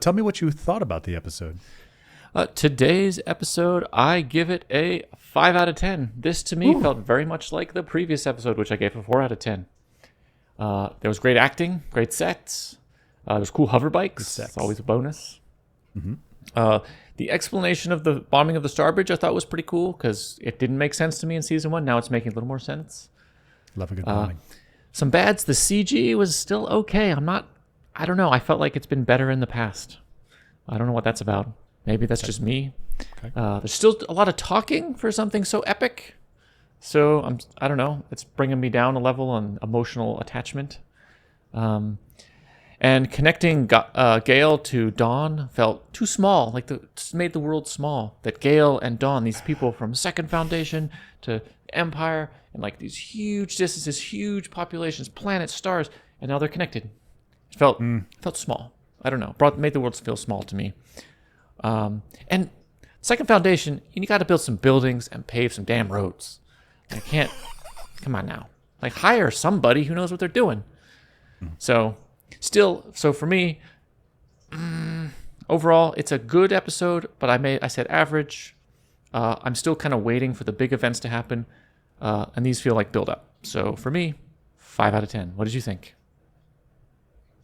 Tell me what you thought about the episode. Today's episode, I give it a 5 out of 10. This to me Ooh. felt very much like the previous episode, which I gave a 4 out of 10. There was great acting, great sets. There's cool hover bikes. Good It's always a bonus. Mm-hmm. The explanation of the bombing of the Star Bridge I thought was pretty cool because it didn't make sense to me in season 1. Now it's making a little more sense. Love a good bombing. Some bads. The CG was still okay. I don't know. I felt like it's been better in the past. I don't know what that's about. Maybe that's just me. Okay. There's still a lot of talking for something so epic. So I don't know. It's bringing me down a level on emotional attachment. And connecting Gale to Dawn felt too small. Just made the world small. That Gale and Dawn, these people from Second Foundation to Empire, and like these huge distances, huge populations, planets, stars, and now they're connected. It felt small. I don't know. Made the world feel small to me. And Second Foundation, you got to build some buildings and pave some damn roads. I can't. Come on now. Hire somebody who knows what they're doing. So for me, overall, it's a good episode, but I said average. I'm still kind of waiting for the big events to happen, and these feel like build up. So for me, 5 out of 10. What did you think?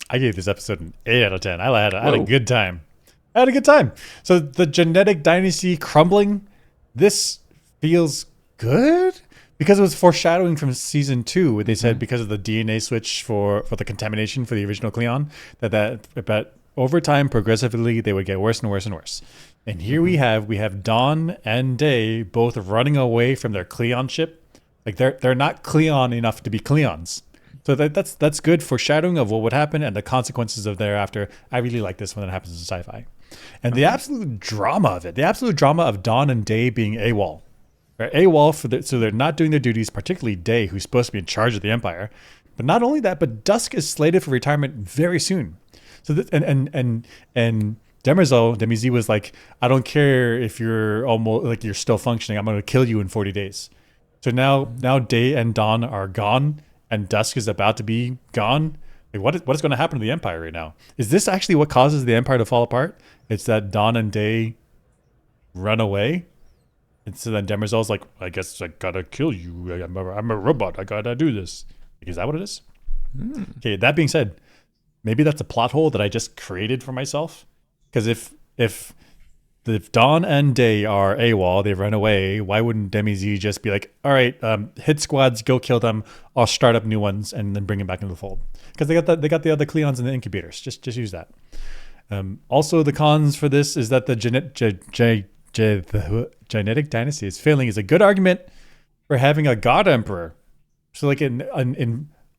I gave this episode an 8 out of 10. I had a good time. I had a good time. So the genetic dynasty crumbling, this feels good because it was foreshadowing from season 2 where they said because of the DNA switch for the contamination for the original Cleon, that over time, progressively, they would get worse and worse and worse. And here we have Dawn and Day both running away from their Cleon ship. They're not Cleon enough to be Cleons. So that's good foreshadowing of what would happen and the consequences of thereafter. I really like this when it happens in sci-fi. And the absolute drama of it, the absolute drama of Dawn and Day being AWOL. Right? AWOL, so they're not doing their duties, particularly Day, who's supposed to be in charge of the Empire. But not only that, but Dusk is slated for retirement very soon. So and Demizy was like, I don't care if you're still functioning. I'm going to kill you in 40 days. So now Day and Dawn are gone, and Dusk is about to be gone. What is going to happen to the Empire right now? Is this actually what causes the Empire to fall apart? It's that Dawn and Day run away. And so then Demerzel's like, I guess I gotta kill you. I'm a robot. I gotta do this. Is that what it is? Okay, that being said, maybe that's a plot hole that I just created for myself. Because if Dawn and Day are AWOL, they run away, why wouldn't Demizy just be like, all right, hit squads, go kill them. I'll start up new ones and then bring them back into the fold. Because they got the other Cleons in the incubators. Just use that. Also, the cons for this is that the genetic dynasty is failing is a good argument for having a god emperor. So like in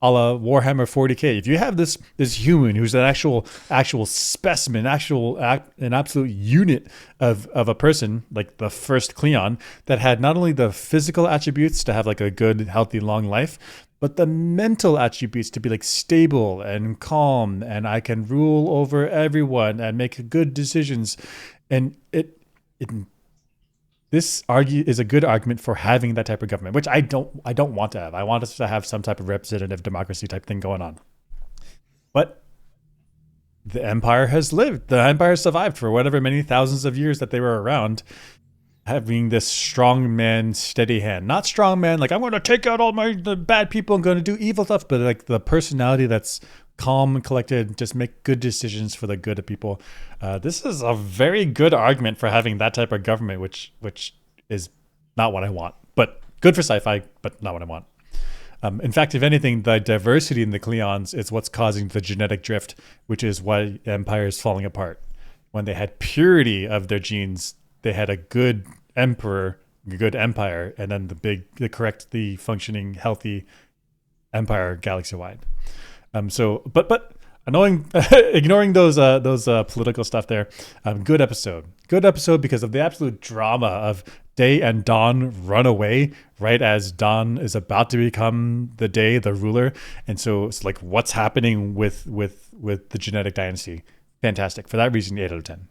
a la Warhammer 40k, if you have this human who's an actual specimen, an absolute unit of a person, like the first Cleon, that had not only the physical attributes to have like a good, healthy, long life, but the mental attributes to be like stable and calm, and I can rule over everyone and make good decisions, and this is a good argument for having that type of government, which I don't want to have. I want us to have some type of representative democracy type thing going on. But the Empire has lived. The Empire survived for whatever many thousands of years that they were around, having this strong man, steady hand. Not strong man, like I'm going to take out all the bad people and going to do evil stuff, but like the personality that's calm and collected, just make good decisions for the good of people. This is a very good argument for having that type of government, which is not what I want, but good for sci-fi, but not what I want. In fact, if anything, the diversity in the Cleons is what's causing the genetic drift, which is why Empire is falling apart. When they had purity of their genes, they had a good emperor, a good empire, and then the correctly functioning, healthy empire galaxy-wide. But ignoring those political stuff there, good episode because of the absolute drama of Day and Dawn run away right as Dawn is about to become the ruler, and so it's like what's happening with the genetic dynasty. Fantastic. For that reason, 8 out of 10.